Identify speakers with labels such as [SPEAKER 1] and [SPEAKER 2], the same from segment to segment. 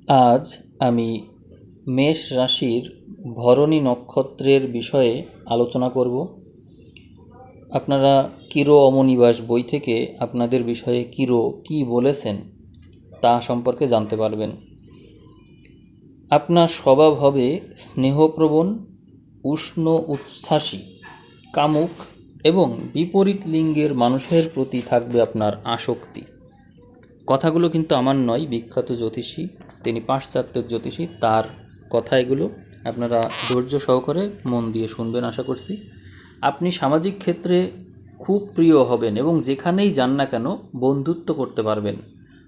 [SPEAKER 1] আজ আমি মেষ রাশির ভরণী নক্ষত্রের বিষয়ে আলোচনা করব। আপনারা কিরো অমনিবাস বই থেকে আপনাদের বিষয়ে কিরো কী বলেছেন তা সম্পর্কে জানতে পারবেন। আপনার স্বভাব হবে স্নেহপ্রবণ, উষ্ণ উচ্ছ্বাসী, কামুক এবং বিপরীত লিঙ্গের মানুষের প্রতি থাকবে আপনার আসক্তি। কথাগুলো কিন্তু আমার নয়, বিখ্যাত জ্যোতিষী, তিনি পাশ্চাত্যের জ্যোতিষী, তার কথা এগুলো। আপনারা ধৈর্য সহকারে মন দিয়ে শুনবেন আশা করছি। আপনি সামাজিক ক্ষেত্রে খুব প্রিয় হবেন এবং যেখানেই যান না কেন বন্ধুত্ব করতে পারবেন।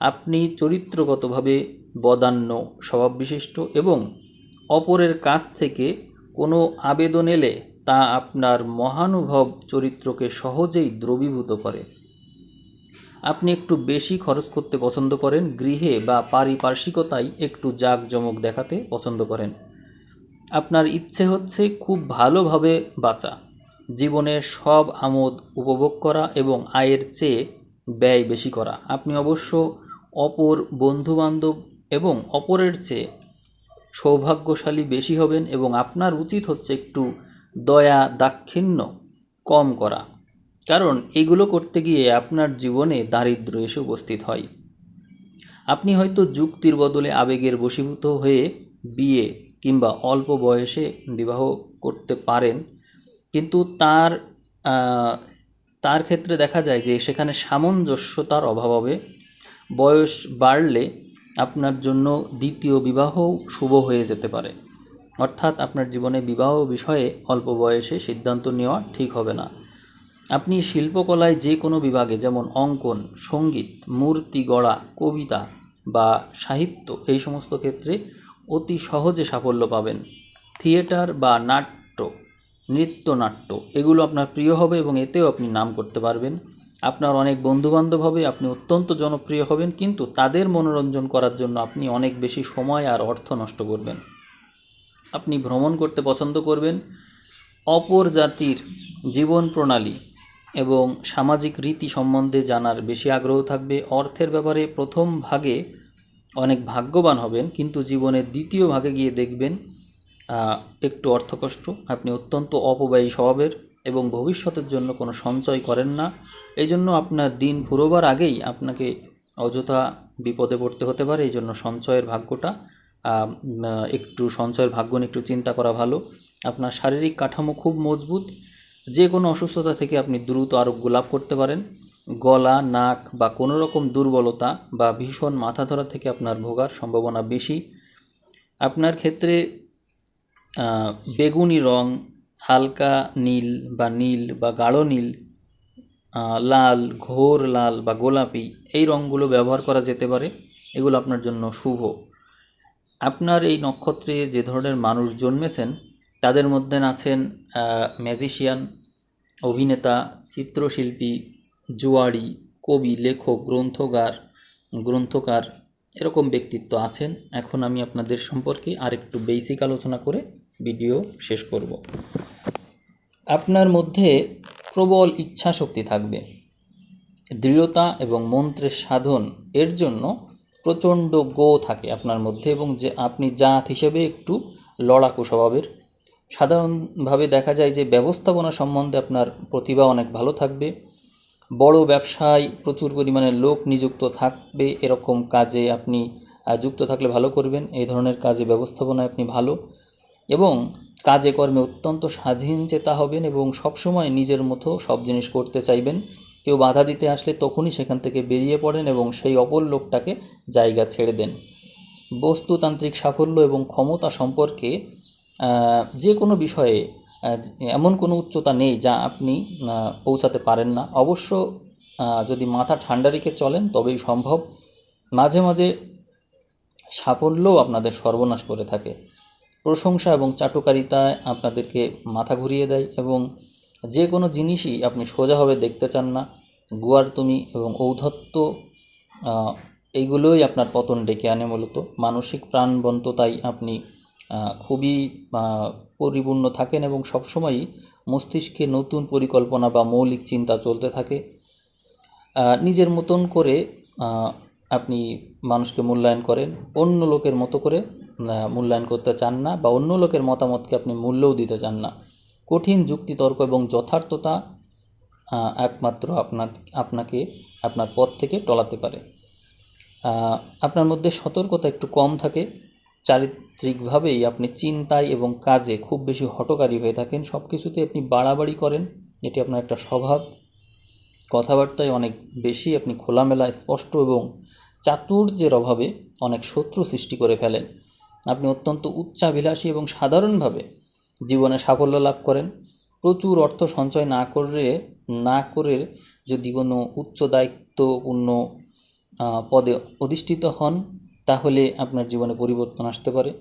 [SPEAKER 1] আপনি চরিত্রগতভাবে বদান্য স্বভাববিশিষ্ট এবং অপরের কাছ থেকে কোনো আবেদন এলে তা আপনার মহানুভব চরিত্রকে সহজেই দ্রবীভূত করে। আপনি একটু বেশি খরচ করতে পছন্দ করেন, গৃহে বা পারিপার্শ্বিকতায় একটু জাঁকজমক দেখাতে পছন্দ করেন। আপনার ইচ্ছে হচ্ছে খুব ভালোভাবে বাঁচা, জীবনের সব আমোদ উপভোগ করা এবং আয়ের চেয়ে ব্যয় বেশি করা। আপনি অবশ্য অপর বন্ধুবান্ধব এবং অপরের চেয়ে সৌভাগ্যশালী বেশি হবেন এবং আপনার উচিত হচ্ছে একটু দয়া দাক্ষিণ্য কম করা, কারণ এগুলো করতে গিয়ে আপনার জীবনে দারিদ্র্য এসে উপস্থিত হয়। আপনি হয়তো যুক্তির বদলে আবেগের বশীভূত হয়ে বিয়ে কিংবা অল্প বয়সে বিবাহ করতে পারেন, কিন্তু তার ক্ষেত্রে দেখা যায় যে সেখানে সামঞ্জস্যতার অভাব হবে। বয়স বাড়লে আপনার জন্য দ্বিতীয় বিবাহও শুভ হয়ে যেতে পারে, অর্থাৎ আপনার জীবনে বিবাহ বিষয়ে অল্প বয়সে সিদ্ধান্ত নেওয়া ঠিক হবে না। আপনি শিল্পকলায় যে কোনো বিভাগে, যেমন অঙ্কন, সঙ্গীত, মূর্তি গড়া, কবিতা বা সাহিত্য, এই সমস্ত ক্ষেত্রে অতি সহজে সাফল্য পাবেন। থিয়েটার বা নৃত্যনাট্য এগুলো আপনার প্রিয় হবে এবং এতেও আপনি নাম করতে পারবেন। আপনার অনেক বন্ধুবান্ধব হবে, আপনি অত্যন্ত জনপ্রিয় হবেন, কিন্তু তাদের মনোরঞ্জন করার জন্য আপনি অনেক বেশি সময় আর অর্থ নষ্ট করবেন। আপনি ভ্রমণ করতে পছন্দ করবেন, অপর জাতির জীবন প্রণালী এবং সামাজিক রীতি সম্বন্ধে জানার বেশি আগ্রহ থাকবে। অর্থের ব্যাপারে প্রথম ভাগে অনেক ভাগ্যবান হবেন, কিন্তু জীবনের দ্বিতীয় ভাগে গিয়ে দেখবেন একটু অর্থকষ্ট। আপনি অত্যন্ত অপব্যয়ী স্বভাবের এবং ভবিষ্যতের জন্য কোনো সঞ্চয় করেন না। এই জন্য আপনার দিন ফুরোবার আগেই আপনাকে অযথা বিপদে পড়তে হতে পারে। এই জন্য সঞ্চয়ের ভাগ্যটা সঞ্চয়ের ভাগ্য নিয়ে একটু চিন্তা করা ভালো। আপনার শারীরিক কাঠামো খুব মজবুত, যে কোনো অসুস্থতা থেকে আপনি দ্রুত আরোগ্য লাভ করতে পারেন। গলা, নাক বা কোনো রকম দুর্বলতা বা ভীষণ মাথা ধরা থেকে আপনার ভোগার সম্ভাবনা বেশি। আপনার ক্ষেত্রে বেগুনি রং, হালকা নীল বা গাঢ় নীল, লাল, ঘোর লাল বা গোলাপি, এই রঙগুলো ব্যবহার করা যেতে পারে। এগুলো আপনার জন্য শুভ। আপনার এই নক্ষত্রে যে ধরনের মানুষ জন্মেছেন তাদের মধ্যে আছেন ম্যাজিশিয়ান, অভিনেতা, চিত্রশিল্পী, জুয়াড়ি, কবি, লেখক, গ্রন্থকার, এরকম ব্যক্তিত্ব আছেন। এখন আমি আপনাদের সম্পর্কে আরেকটু বেসিক আলোচনা করে ভিডিও শেষ করব। আপনার মধ্যে প্রবল ইচ্ছা শক্তি থাকবে, দৃঢ়তা এবং মন্ত্রের সাধন এর জন্য প্রচণ্ড থাকে আপনার মধ্যে, এবং যে আপনি জাত হিসেবে একটু লড়াকু স্বভাবের। সাধারণভাবে দেখা যায় যে ব্যবস্থাপনা সম্বন্ধে আপনার প্রতিভা অনেক ভালো থাকবে। বড় ব্যবসায় প্রচুর পরিমাণে লোক নিযুক্ত থাকবে, এরকম কাজে আপনি যুক্ত থাকলে ভালো করবেন। এই ধরনের কাজে ব্যবস্থাপনায় আপনি ভালো এবং কাজে কর্মে অত্যন্ত স্বাধীন চেতা হবেন এবং সবসময় নিজের মতো সব জিনিস করতে চাইবেন। কেউ বাধা দিতে আসলে তখনই সেখান থেকে বেরিয়ে পড়েন এবং সেই অপর লোকটাকে জায়গা ছেড়ে দেন। বস্তুতান্ত্রিক সাফল্য এবং ক্ষমতা সম্পর্কে যে কোনো বিষয়ে এমন কোনো উচ্চতা নেই যা আপনি পৌঁছাতে পারেন না। অবশ্য যদি মাথা ঠান্ডা রেখে চলেন তবেই সম্ভব। মাঝে মাঝে সাফল্যও আপনাদের সর্বনাশ করে থাকে। প্রশংসা এবং চাটুকারিতায় আপনাদেরকে মাথা ঘুরিয়ে দেয় এবং যে কোনো জিনিসই আপনি সোজাভাবে দেখতে চান না। গুয়ারতুমি এবং ঔদ্ধত্য এইগুলোই আপনার পতন ডেকে আনে। মূলত মানসিক প্রাণবন্ততায় আপনি খুবই পরিপূর্ণ থাকেন এবং সবসময়ই মস্তিষ্কে নতুন পরিকল্পনা বা মৌলিক চিন্তা চলতে থাকে। নিজের মতন করে আপনি মানুষকে মূল্যায়ন করেন, অন্য লোকের মতো করে মূল্যায়ন করতে চান না, বা অন্য লোকের মতামতকে আপনি মূল্যও দিতে চান না। কঠিন যুক্তিতর্ক এবং যথার্থতা একমাত্র আপনাকে আপনার পথ থেকে টলাতে পারে। আপনার মধ্যে সতর্কতা একটু কম থাকে। চারিত্রিকভাবেই আপনি চিন্তায় এবং কাজে খুব বেশি হঠকারী হয়ে থাকেন। সব কিছুতে আপনি বাড়াবাড়ি করেন, এটি আপনার একটা স্বভাব। কথাবার্তায় অনেক বেশি আপনি খোলামেলা, স্পষ্ট এবং চাতুর্যের অভাবে অনেক শত্রু সৃষ্টি করে ফেলেন। আপনি অত্যন্ত উচ্চাভিলাষী এবং সাধারণভাবে জীবনে সাফল্য লাভ করেন। প্রচুর অর্থ সঞ্চয় না করে যদি কোনো উচ্চ দায়িত্বপূর্ণ পদে অধিষ্ঠিত হন, তাহলে আপনার জীবনে পরিবর্তন আসতে পারে।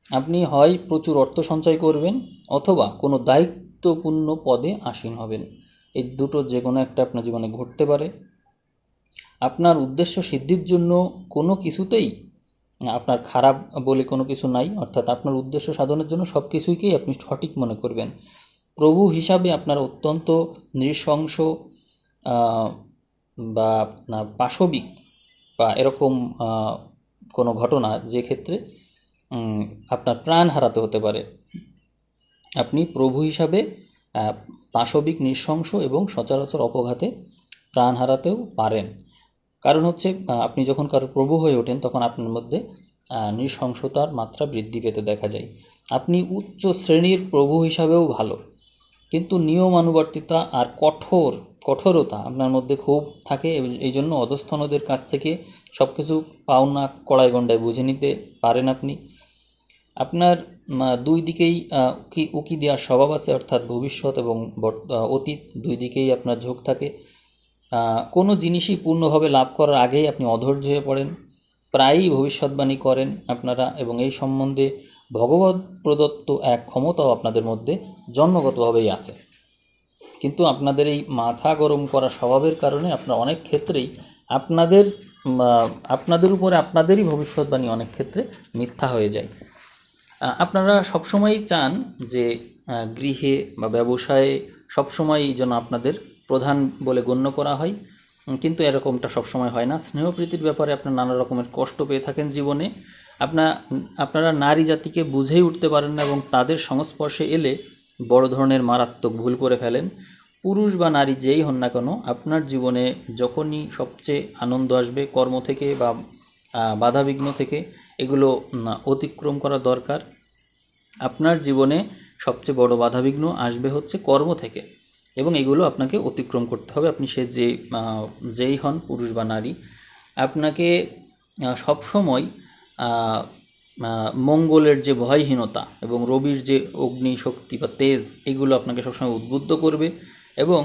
[SPEAKER 1] আপনি হয় প্রচুর অর্থ সঞ্চয় করবেন, অথবা কোনো দায়িত্বপূর্ণ পদে আসীন হবেন। এই দুটো যে কোনো একটা আপনার জীবনে ঘটতে পারে। আপনার উদ্দেশ্য সিদ্ধির জন্য কোনো কিছুতেই আপনার খারাপ বলে কোনো কিছু নাই, অর্থাৎ আপনার উদ্দেশ্য সাধনের জন্য সব কিছুকেই আপনি সঠিক মনে করবেন। প্রভু হিসাবে আপনার অত্যন্ত নৃশংস বা পাশবিক বা এরকম কোনো ঘটনা যে ক্ষেত্রে আপনার প্রাণ হারাতে হতে পারে। আপনি প্রভু হিসাবে পাশবিক, নৃশংস এবং সচরাচর অপঘাতে প্রাণ হারাতেও পারেন। কারণ হচ্ছে আপনি যখন কারো প্রভু হয়ে ওঠেন, তখন আপনার মধ্যে নৃশংসতার মাত্রা বৃদ্ধি পেতে দেখা যায়। আপনি উচ্চ শ্রেণীর প্রভু হিসাবেও ভালো, কিন্তু নিয়মানুবর্তিতা আর কঠোরতা আপনার মধ্যে খুব থাকে। এই জন্য অধস্তনদের কাছ থেকে সব কিছু পাওনা কড়াই গণ্ডায় বুঝে নিতে পারেন আপনি। আপনার দুই দিকেই উকি দেওয়ার স্বভাব আছে, অর্থাৎ ভবিষ্যৎ এবং অতীত দুই দিকেই আপনার ঝোঁক থাকে। কোনো জিনিসই পূর্ণভাবে লাভ করার আগেই আপনি অধৈর্য হয়ে পড়েন। প্রায়ই ভবিষ্যৎবাণী করেন আপনারা, এবং এই সম্বন্ধে ভগবৎ প্রদত্ত এক ক্ষমতাও আপনাদের মধ্যে জন্মগতভাবেই আছে। কিন্তু আপনাদের এই মাথা গরম করা স্বভাবের কারণে আপনার অনেক ক্ষেত্রেই আপনাদের উপরে আপনাদেরই ভবিষ্যৎবাণী অনেক ক্ষেত্রে মিথ্যা হয়ে যায়। আপনারা সবসময়ই চান যে গৃহে বা ব্যবসায়ে সবসময়ই যেন আপনাদের প্রধান বলে গণ্য করা হয়, কিন্তু এরকমটা সবসময় হয় না। স্নেহপ্রীতির ব্যাপারে আপনার নানা রকমের কষ্ট পেয়ে থাকেন জীবনে। আপনারা নারী জাতিকে বুঝেই উঠতে পারেন না, এবং তাদের সংস্পর্শে এলে বড় ধরনের মারাত্মক ভুল করে ফেলেন। পুরুষ বা নারী যেই হন না কেন, আপনার জীবনে যখনই সবচেয়ে আনন্দ আসবে কর্ম থেকে বা বাধাবিঘ্ন থেকে, এগুলো অতিক্রম করা দরকার। আপনার জীবনে সবচেয়ে বড় বাধাবিঘ্ন আসবে হচ্ছে কর্ম থেকে, এবং এগুলো আপনাকে অতিক্রম করতে হবে। আপনি যেই হন, পুরুষ বা নারী, আপনাকে সবসময় মঙ্গলের যে ভয়হীনতা এবং রবির যে অগ্নি শক্তি বা তেজ, এগুলো আপনাকে সবসময় উদ্বুদ্ধ করবে। এবং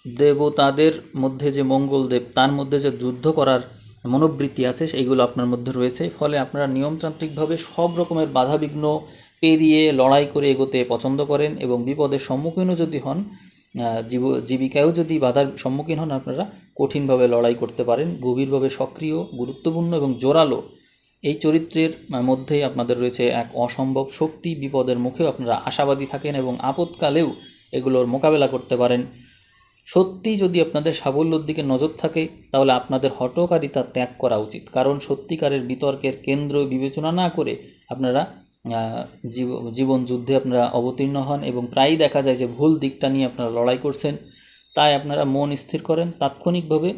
[SPEAKER 1] দেবতাদের মধ্যে যে মঙ্গলদেব, তার মধ্যে যে যুদ্ধ করার মনোবৃত্তি আছে, সেইগুলো আপনার মধ্যে রয়েছে। ফলে আপনারা নিয়মতান্ত্রিকভাবে সব রকমের বাধাবিঘ্ন পেরিয়ে লড়াই করে এগোতে পছন্দ করেন, এবং বিপদের সম্মুখীনও যদি হন, জীবিকায়ও যদি বাধার সম্মুখীন হন, আপনারা কঠিনভাবে লড়াই করতে পারেন। গভীরভাবে সক্রিয়, গুরুত্বপূর্ণ এবং জোরালো এই চরিত্রের মধ্যেই আপনাদের রয়েছে এক অসম্ভব শক্তি। বিপদের মুখেও আপনারা আশাবাদী থাকেন এবং আপদকালেও এগুলোর মোকাবেলা করতে পারেন। সত্যি যদি আপনাদের সাফল্যের দিকে নজর থাকে, তাহলে আপনাদের হঠকারিতা ত্যাগ করা উচিত। কারণ সত্যিকারের বিতর্কের কেন্দ্র বিবেচনা না করে আপনারা জীবন যুদ্ধে আপনারা অবতীর্ণ হন, এবং প্রায়ই দেখা যায় যে ভুল দিকটা নিয়ে আপনারা লড়াই করছেন। তাই আপনারা মন স্থির করেন তাৎক্ষণিকভাবে,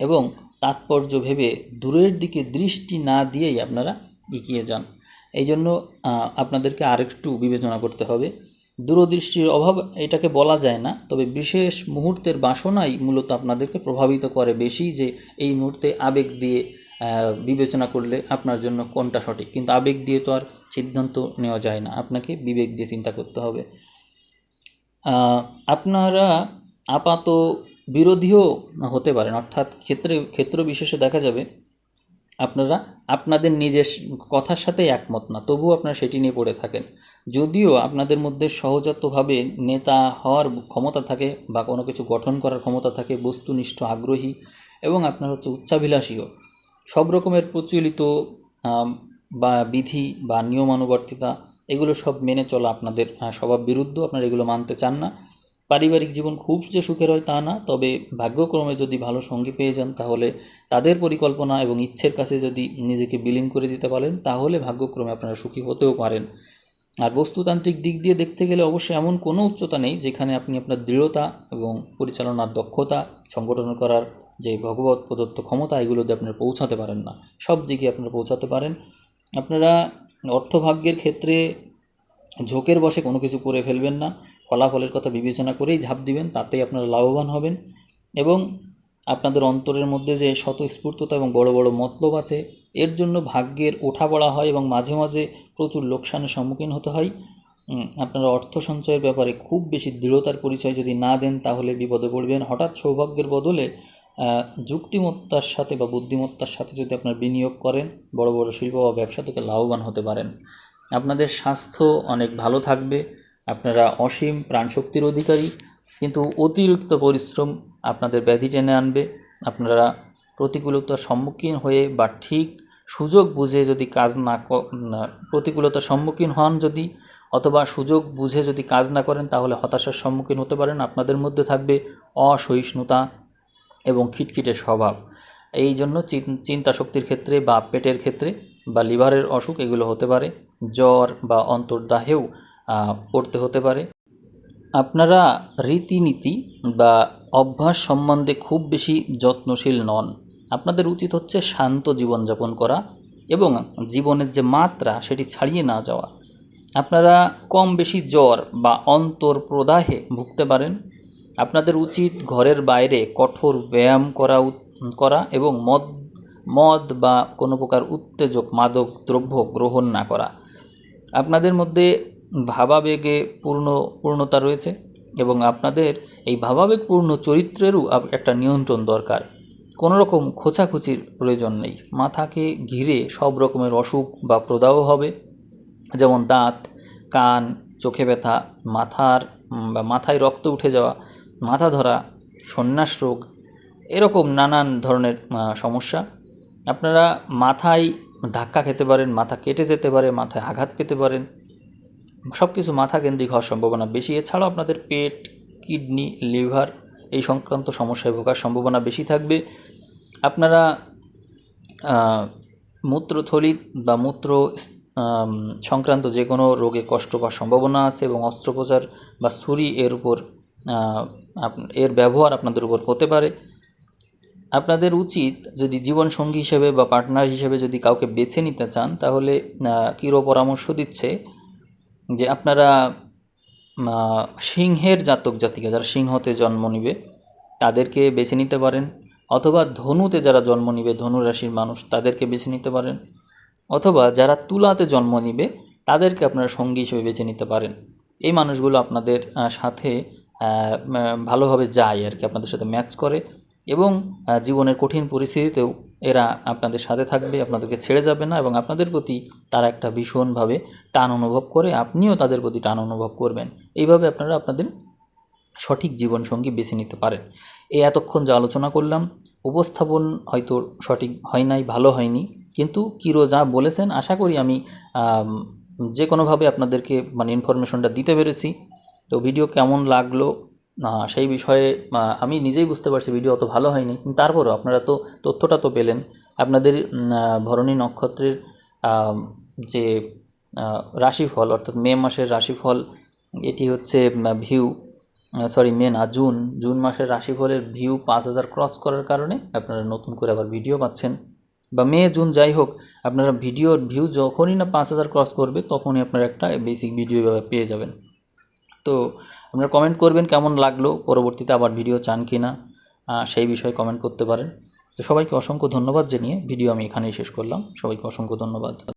[SPEAKER 1] এবং তাৎপর্য ভেবে দূরের দিকে দৃষ্টি না দিয়েই আপনারা এগিয়ে যান। এই জন্য আপনাদেরকে আরেকটু বিবেচনা করতে হবে। দূরদৃষ্টির অভাব এটাকে বলা যায় না, তবে বিশেষ মুহূর্তের বাসনাই মূলত আপনাদেরকে প্রভাবিত করে বেশি, যে এই মুহূর্তে আবেগ দিয়ে বিবেচনা করলে আপনার জন্য কোনটা সঠিক। কিন্তু আবেগ দিয়ে তো আর সিদ্ধান্ত নেওয়া যায় না, আপনাকে বিবেক দিয়ে চিন্তা করতে হবে। আপনারা আপাত বিরোধীও হতে পারেন, অর্থাৎ ক্ষেত্র বিশেষে দেখা যাবে আপনারা আপনাদের নিজের কথার সাথে একমত না, তবুও আপনারা সেটি নিয়ে পড়ে থাকেন। যদিও আপনাদের মধ্যে সহজাতভাবে নেতা হওয়ার ক্ষমতা থাকে বা কোনো কিছু গঠন করার ক্ষমতা থাকে, বস্তুনিষ্ঠ, আগ্রহী, এবং আপনার হচ্ছে উচ্চাভিলাষীও। সব রকমের প্রচলিত বা বিধি বা নিয়মানুবর্তিতা, এগুলো সব মেনে চলা আপনাদের স্বভাব বিরুদ্ধ, আপনারা এগুলো মানতে চান না। পারিবারিক জীবন খুব যে সুখের হয় তা না, তবে ভাগ্যক্রমে যদি ভালো সঙ্গী পেয়ে যান তাহলে তাদের পরিকল্পনা এবং ইচ্ছের কাছে যদি নিজেকে বিলীন করে দিতে পারেন তাহলে ভাগ্যক্রমে আপনারা সুখী হতেও পারেন। আর বস্তুতান্ত্রিক দিক দিয়ে দেখতে গেলে অবশ্যই এমন কোনো উচ্চতা নেই যেখানে আপনি আপনার দৃঢ়তা এবং পরিচালনার দক্ষতা, সংগঠন করার যে ভগবত প্রদত্ত ক্ষমতা, এগুলো দিয়ে আপনারা পৌঁছাতে পারেন না। সব দিকে আপনারা পৌঁছাতে পারেন। আপনারা অর্থভাগ্যের ক্ষেত্রে ঝোঁকের বশে কোনো কিছু করে ফেলবেন না, ফলাফলের কথা বিবেচনা করেই ঝাঁপ দিবেন, তাতেই আপনারা লাভবান হবেন। এবং আপনাদের অন্তরের মধ্যে যে স্বতঃস্ফূর্ততা এবং বড় বড় মতলব আছে, এর জন্য ভাগ্যের ওঠা পড়া হয় এবং মাঝে মাঝে প্রচুর লোকসানের সম্মুখীন হতে হয়। আপনারা অর্থ সঞ্চয়ের ব্যাপারে খুব বেশি দৃঢ়তার পরিচয় যদি না দেন তাহলে বিপদে পড়বেন। হঠাৎ সৌভাগ্যের বদলে যুক্তিমত্তার সাথে বা বুদ্ধিমত্তার সাথে যদি আপনার বিনিয়োগ করেন, বড় বড় শিল্প বা ব্যবসা থেকে লাভবান হতে পারেন। আপনাদের স্বাস্থ্য অনেক ভালো থাকবে, আপনারা অসীম প্রাণশক্তির অধিকারী, কিন্তু অতিরিক্ত পরিশ্রম আপনাদের ব্যাধি টেনে আনবে। আপনারা প্রতিকূলতার সম্মুখীন হয়ে বা ঠিক সুযোগ বুঝে যদি কাজ না প্রতিকূলতার সম্মুখীন হন যদি, অথবা সুযোগ বুঝে যদি কাজ না করেন তাহলে হতাশার সম্মুখীন হতে পারেন। আপনাদের মধ্যে থাকবে অসহিষ্ণুতা এবং খিটখিটে স্বভাব। এই জন্য চিন্তা শক্তির ক্ষেত্রে বা পেটের ক্ষেত্রে বা লিভারের অসুখ এগুলো হতে পারে, জ্বর বা অন্তর্দাহেও পড়তে হতে পারে। আপনারা রীতিনীতি বা অভ্যাস সম্বন্ধে খুব বেশি যত্নশীল নন। আপনাদের উচিত হচ্ছে শান্ত জীবনযাপন করা এবং জীবনের যে মাত্রা সেটি ছাড়িয়ে না যাওয়া। আপনারা কম বেশি জ্বর বা অন্তর্প্রদাহে ভুগতে পারেন। আপনাদের উচিত ঘরের বাইরে কঠোর ব্যায়াম করা এবং মদ বা কোনো প্রকার উত্তেজক মাদক দ্রব্য গ্রহণ না করা। আপনাদের মধ্যে ভাবাবেগে পূর্ণতা রয়েছে এবং আপনাদের এই ভাবাবেগপূর্ণ চরিত্রেরও একটা নিয়ন্ত্রণ দরকার। কোনো রকম খোঁচাখুচির প্রয়োজন নেই। মাথাকে ঘিরে সব রকমের অসুখ বা প্রদাহ হবে, যেমন দাঁত, কান, চোখে ব্যথা, মাথায় রক্ত উঠে যাওয়া, মাথা ধরা, সন্ন্যাস রোগ, এরকম নানান ধরনের সমস্যা। আপনারা মাথায় ধাক্কা খেতে পারেন, মাথা কেটে যেতে পারে, মাথায় আঘাত পেতে পারেন। সব কিছু মাথা কেন্দ্রিক হওয়ার সম্ভাবনা বেশি। এছাড়াও আপনাদের পেট, কিডনি, লিভার এই সংক্রান্ত সমস্যায় ভোগার সম্ভাবনা বেশি থাকবে। আপনারা মূত্রথলি বা মূত্র সংক্রান্ত যে কোনো রোগে কষ্ট পাওয়ার সম্ভাবনা আছে এবং অস্ত্রোপচার বা ছুরি এর ব্যবহার আপনাদের উপর হতে পারে। আপনাদের উচিত যদি জীবনসঙ্গী হিসেবে বা পার্টনার হিসেবে যদি কাউকে বেছে নিতে চান তাহলে কিরো পরামর্শ দিচ্ছে যে আপনারা সিংহের জাতক জাতিকা, যারা সিংহতে জন্ম নিবে তাদেরকে বেছে নিতে পারেন, অথবা ধনুতে যারা জন্ম নিবে, ধনু রাশির মানুষ, তাদেরকে বেছে নিতে পারেন, অথবা যারা তুলাতে জন্ম নিবে তাদেরকে আপনারা সঙ্গী হিসেবে বেছে নিতে পারেন। এই মানুষগুলো আপনাদের সাথে ভালোভাবে যায় আর কি, আপনাদের সাথে ম্যাচ করে এবং জীবনের কঠিন পরিস্থিতিতেও এরা আপনাদের সাথে থাকবে, আপনাদেরকে ছেড়ে যাবে না এবং আপনাদের প্রতি তারা একটা ভীষণভাবে টান অনুভব করে, আপনিও তাদের প্রতি টান অনুভব করবেন। এইভাবে আপনারা আপনাদের সঠিক জীবনসঙ্গী বেছে নিতে পারেন। এতক্ষণ যা আলোচনা করলাম, উপস্থাপন হয়তো সঠিক হয় নাই, ভালো হয়নি, কিন্তু কিরো যা বলেছেন আশা করি আমি যে কোনোভাবে আপনাদেরকে ইনফরমেশনটা দিতে পেরেছি। তো ভিডিও কেমন লাগলো সেই বিষয়ে আমি নিজেই বুঝতে পারছি ভিডিও অত ভালো হয়নি, কিন্তু তারপরও আপনারা তো তথ্যটা তো পেলেন। আপনাদের ভরণী নক্ষত্রের যে রাশিফল, অর্থাৎ মে মাসের রাশিফল, এটি হচ্ছে মে না জুন মাসের রাশিফলের ভিউ 5000 ক্রস করার কারণে আপনারা নতুন করে আবার ভিডিও পাচ্ছেন। বা মে জুন যাই হোক, আপনারা ভিডিওর ভিউ যখনই না 5000 ক্রস করবে তখনই আপনারা একটা বেসিক ভিডিও পেয়ে যাবেন। তো আপনারা কমেন্ট করবেন কেমন লাগলো, পরবর্তীতে আবার ভিডিও চান কি না সেই বিষয়ে কমেন্ট করতে পারেন। তো সবাইকে অসংখ্য ধন্যবাদ জানিয়ে ভিডিও আমি এখানেই শেষ করলাম। সবাইকে অসংখ্য ধন্যবাদ।